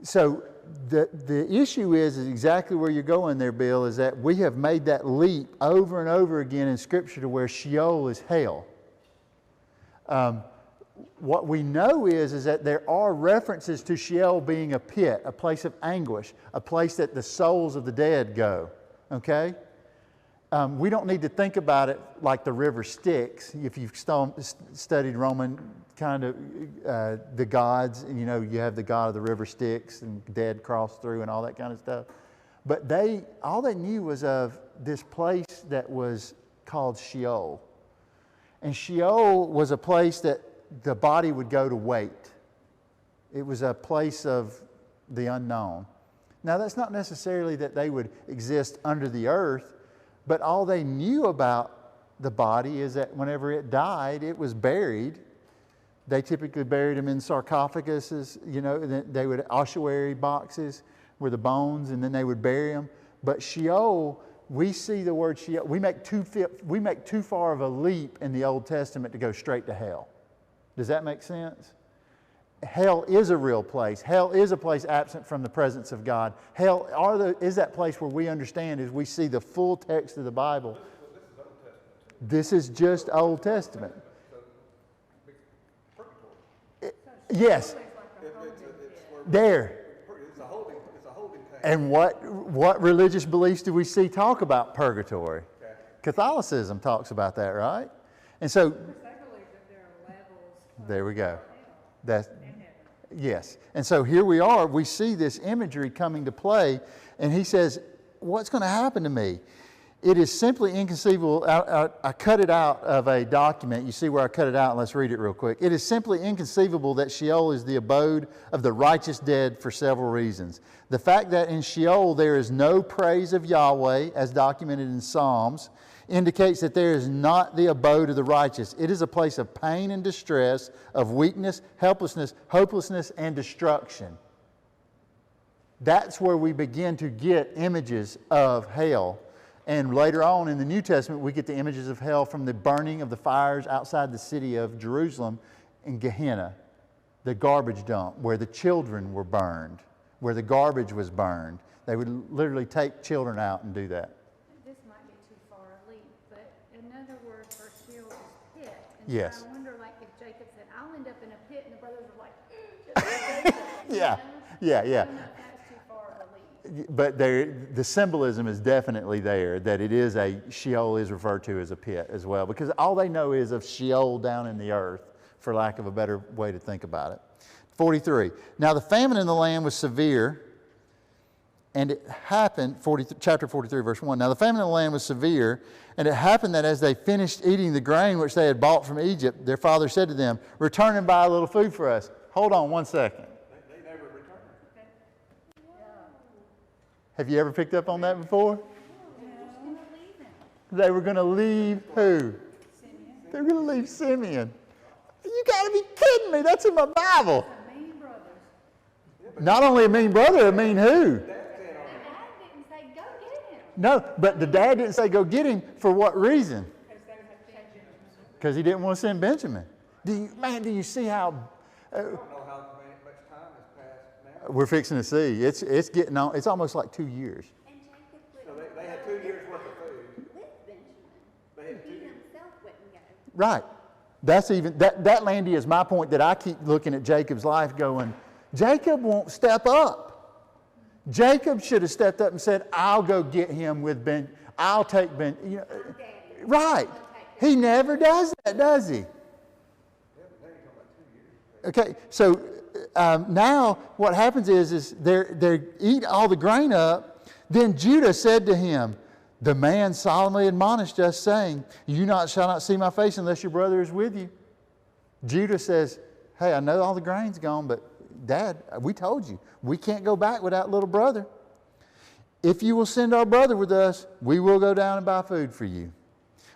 S1: So the issue is exactly where you're going there, Bill, is that we have made that leap over and over again in Scripture to where Sheol is hell. What we know is that there are references to Sheol being a pit, a place of anguish, a place that the souls of the dead go. Okay? We don't need to think about it like the river Styx. If you've studied Roman kind of the gods, and you have the god of the river Styx and dead cross through and all that kind of stuff. But all they knew was of this place that was called Sheol. And Sheol was a place that the body would go to wait. It was a place of the unknown. Now, that's not necessarily that they would exist under the earth, but all they knew about the body is that whenever it died, it was buried. They typically buried them in sarcophaguses, they would ossuary boxes where the bones, and then they would bury them. But Sheol, we see the word Sheol, we make too far of a leap in the Old Testament to go straight to hell. Does that make sense? Hell is a real place. Hell is a place absent from the presence of God. Hell is that place where we understand as we see the full text of the Bible. This is just Old Testament. Yes. There.
S7: It's a holding tank.
S1: And what religious beliefs do we see talk about purgatory?
S7: Okay.
S1: Catholicism talks about that, right? And so,
S5: They believe that there are levels.
S1: there we go. Yes. And so here we are. We see this imagery coming to play. And he says, what's going to happen to me? It is simply inconceivable. I cut it out of a document. You see where I cut it out? Let's read it real quick. It is simply inconceivable that Sheol is the abode of the righteous dead for several reasons. The fact that in Sheol there is no praise of Yahweh, as documented in Psalms, indicates that there is not the abode of the righteous. It is a place of pain and distress, of weakness, helplessness, hopelessness, and destruction. That's where we begin to get images of hell. And later on in the New Testament, we get the images of hell from the burning of the fires outside the city of Jerusalem in Gehenna, the garbage dump, where the children were burned, where the garbage was burned. They would literally take children out and do that.
S4: This might be too far a leap, but another word for Sheol is pit. And
S1: Yes.
S4: so I wonder, if Jacob said, "I'll end up in a pit," and the brothers were like,
S1: Yeah, yeah.
S4: I don't know if that's too far of a leap.
S1: But the symbolism is definitely there, that it is Sheol is referred to as a pit as well, because all they know is of Sheol down in the earth, for lack of a better way to think about it. 43. Now the famine in the land was severe, And it happened, chapter 43, verse 1. Now the famine in the land was severe, and it happened that as they finished eating the grain which they had bought from Egypt, their father said to them, return and buy a little food for us. Hold on one second.
S7: They never returned.
S1: Have you ever picked up on that before? They were going to leave who? They were going to leave Simeon. You got to be kidding me. That's in my Bible. Not only a mean brother, a mean who? No, but the dad didn't say go get him. For what reason? Because he didn't want to send Benjamin. Do you see how...
S7: I don't know how much time has passed now.
S1: We're fixing to see. It's getting on. It's almost like 2 years.
S2: And Jacob
S7: So
S2: wouldn't
S7: they had 2 years worth of food.
S2: with Benjamin.
S7: They had 2
S2: He
S7: years.
S2: himself wouldn't go.
S1: Right. That's even that Landy is my point that I keep looking at Jacob's life going, Jacob won't step up. Jacob should have stepped up and said, I'll go get him with Ben. I'll take Ben. You know, right. He never does that, does he? Okay, so now what happens is they eat all the grain up. Then Judah said to him, the man solemnly admonished us, saying, shall not see my face unless your brother is with you. Judah says, hey, I know all the grain's gone, but Dad, we told you, we can't go back without little brother. If you will send our brother with us, we will go down and buy food for you.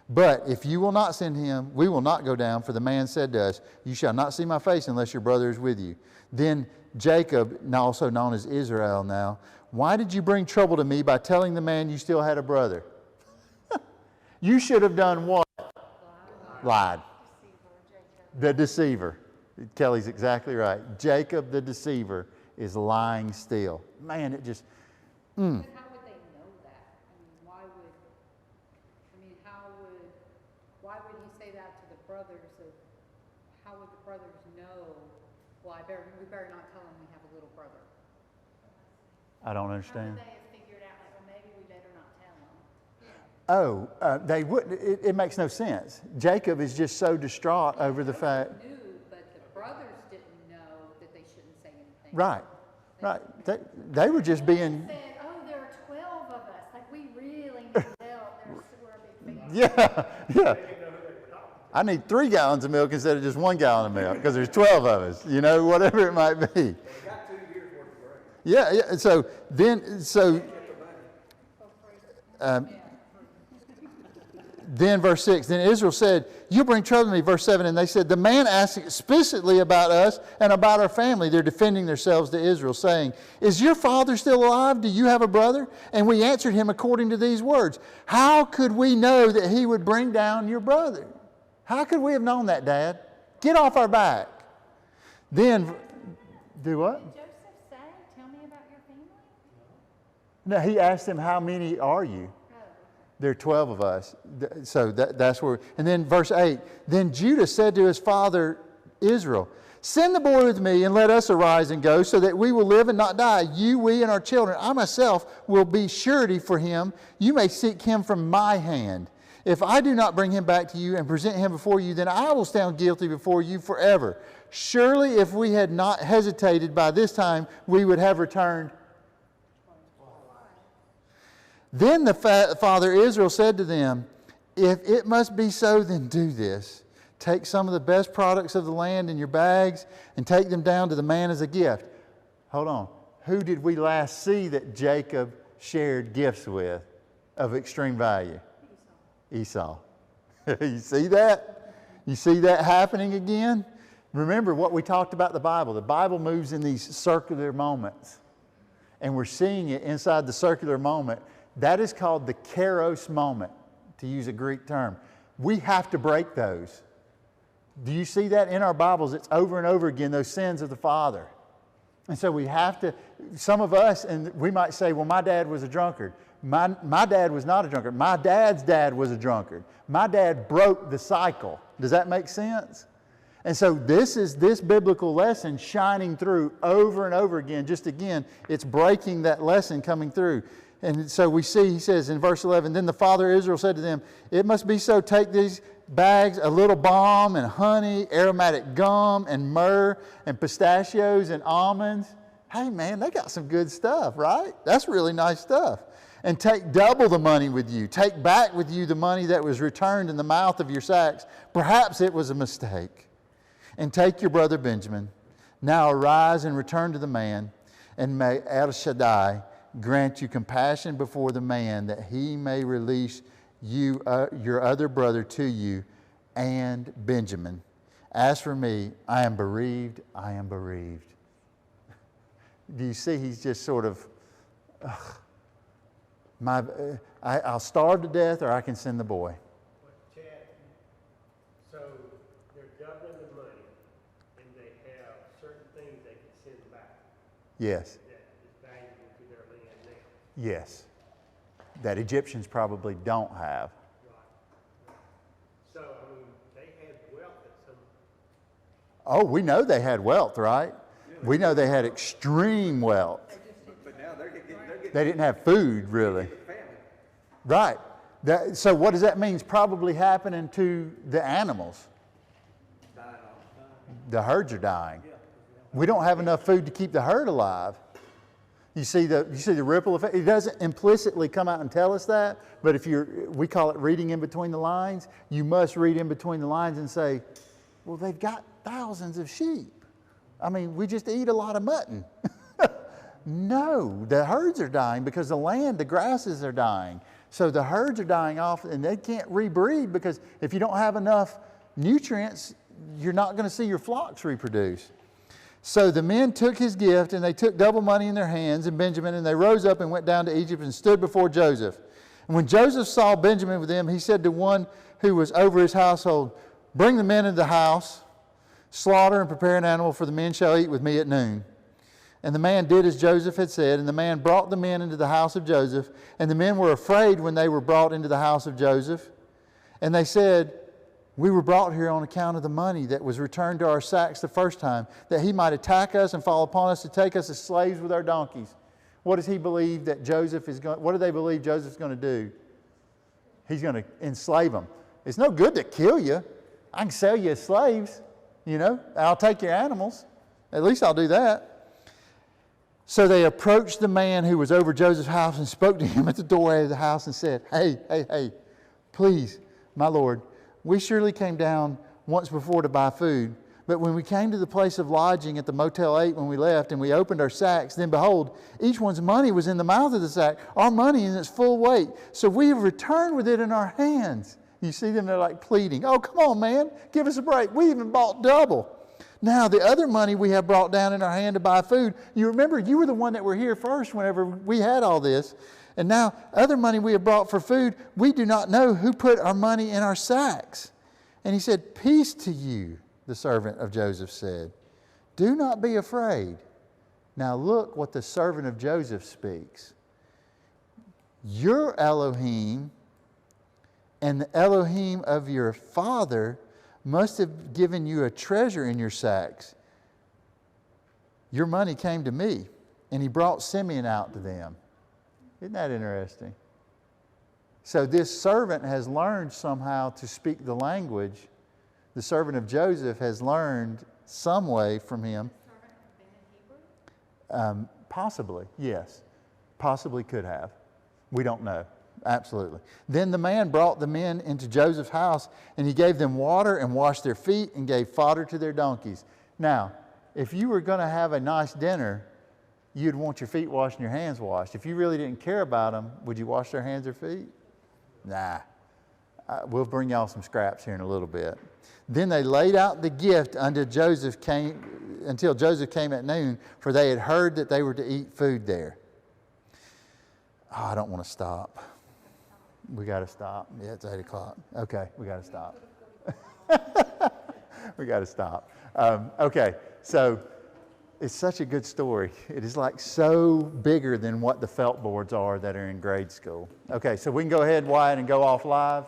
S1: But if you will not send him, we will not go down, for the man said to us, you shall not see my face unless your brother is with you. Then Jacob, also known as Israel now, why did you bring trouble to me by telling the man you still had a brother? You should have done what? Lied. The deceiver. Kelly's exactly right. Jacob the deceiver is lying still. Man, it just...
S6: But how would they know that? I mean, why would he say that to the brothers? How would the brothers know, well, we better not tell them we have a little brother?
S1: I don't
S4: How
S1: understand.
S4: would they have figured out, like, well, maybe we better not tell them?
S1: They wouldn't. It makes no sense. Jacob is just so distraught over the fact...
S6: Knew, but the brothers didn't know that they shouldn't say anything.
S1: Right. They were just being...
S4: Said, oh, there are 12 of us. Like, we really need help. We're a big family.
S1: Yeah. I need 3 gallons of milk instead of just 1 gallon of milk because there's 12 of us, whatever it might be.
S7: They got 2 years worth of grain.
S1: Yeah. Then verse 6, then Israel said, you bring trouble to me, verse 7, and they said, the man asked explicitly about us and about our family. They're defending themselves to Israel, saying, is your father still alive? Do you have a brother? And we answered him according to these words. How could we know that he would bring down your brother? How could we have known that, Dad? Get off our back. Then, do what?
S4: Did Joseph say, tell me about your family?
S1: No, he asked them, how many are you? There are 12 of us. So that's where... And then verse 8, then Judah said to his father Israel, send the boy with me and let us arise and go so that we will live and not die. You, we, and our children. I myself will be surety for him. You may seek him from my hand. If I do not bring him back to you and present him before you, then I will stand guilty before you forever. Surely if we had not hesitated by this time, we would have returned. Then the father Israel said to them, if it must be so, then do this. Take some of the best products of the land in your bags and take them down to the man as a gift. Hold on. Who did we last see that Jacob shared gifts with of extreme value? Esau. You see that? You see that happening again? Remember what we talked about the Bible. The Bible moves in these circular moments. And we're seeing it inside the circular moment. That is called the kairos moment, to use a Greek term. We have to break those. Do you see that in our Bibles? It's over and over again, those sins of the father. And so we have to, some of us, and we might say, well, my dad was a drunkard. My dad was not a drunkard. My dad's dad was a drunkard. My dad broke the cycle. Does that make sense? And so this is this biblical lesson shining through over and over again. Just again, it's breaking that lesson coming through. And so we see, he says in verse 11, then the father Israel said to them, it must be so, take these bags, a little balm and honey, aromatic gum and myrrh and pistachios and almonds. hey man, they got some good stuff, right? That's really nice stuff. And take double the money with you. Take back with you the money that was returned in the mouth of your sacks. Perhaps it was a mistake. And take your brother Benjamin. Now arise and return to the man, and may El Shaddai grant you compassion before the man, that he may release you, your other brother to you, and Benjamin. As for me, I am bereaved, I am bereaved. Do you see he's just sort of, I'll starve to death or I can send the boy.
S3: But Chad, so they're doubling the money and they have certain things they can send back
S1: Yes,
S3: that is valuable to their land now.
S1: yes. That Egyptians probably don't have.
S3: Right. So, I mean, they had wealth at some.
S1: Oh, we know they had wealth, right? We know they had extreme wealth.
S7: But now they're getting
S1: They didn't have food, really.
S7: family.
S1: Right. So what does that mean is probably happening to the animals?
S7: Dying off.
S1: The herds are dying. We don't have enough food to keep the herd alive. You see the ripple effect? It doesn't implicitly come out and tell us that, but we call it reading in between the lines. You must read in between the lines and say, well, they've got thousands of sheep. I mean, we just eat a lot of mutton. No, the herds are dying because the grasses are dying. So the herds are dying off and they can't rebreed because if you don't have enough nutrients, you're not going to see your flocks reproduce. So the men took his gift and they took double money in their hands and Benjamin, and they rose up and went down to Egypt and stood before Joseph. And when Joseph saw Benjamin with them, he said to one who was over his household, bring the men into the house, slaughter and prepare an animal, for the men shall eat with me at noon. And the man did as Joseph had said, and the man brought the men into the house of Joseph. And the men were afraid when they were brought into the house of Joseph. And they said, we were brought here on account of the money that was returned to our sacks the first time, that he might attack us and fall upon us to take us as slaves with our donkeys. What does he believe that Joseph is going? What do they believe Joseph's going to do? He's going to enslave them. It's no good to kill you. I can sell you as slaves, I'll take your animals. At least I'll do that. So they approached the man who was over Joseph's house and spoke to him at the doorway of the house and said, hey, please, my Lord, we surely came down once before to buy food. But when we came to the place of lodging at the Motel 8 when we left and we opened our sacks, then behold, each one's money was in the mouth of the sack, our money in its full weight. So we have returned with it in our hands. You see them, they're like pleading, oh, come on, man, give us a break. We even bought double. Now, the other money we have brought down in our hand to buy food, you remember you were the one that were here first whenever we had all this. And now, other money we have brought for food, we do not know who put our money in our sacks. And he said, peace to you, the servant of Joseph said. Do not be afraid. Now look what the servant of Joseph speaks. Your Elohim and the Elohim of your father must have given you a treasure in your sacks. Your money came to me, and he brought Simeon out to them. Isn't that interesting? So this servant has learned somehow to speak the language. The servant of Joseph has learned some way from him. Possibly, yes. Possibly could have. We don't know. Absolutely. Then the man brought the men into Joseph's house, and he gave them water and washed their feet and gave fodder to their donkeys. Now, if you were going to have a nice dinner, you'd want your feet washed and your hands washed. If you really didn't care about them, would you wash their hands or feet? Nah. We'll bring y'all some scraps here in a little bit. Then they laid out the gift until Joseph came at noon, for they had heard that they were to eat food there. Oh, I don't want to stop. We got to stop. Yeah, it's 8 o'clock. Okay, we got to stop. We got to stop. Okay, so it's such a good story. It is like so bigger than what the felt boards are that are in grade school. Okay, so we can go ahead, Wyatt, and go off live.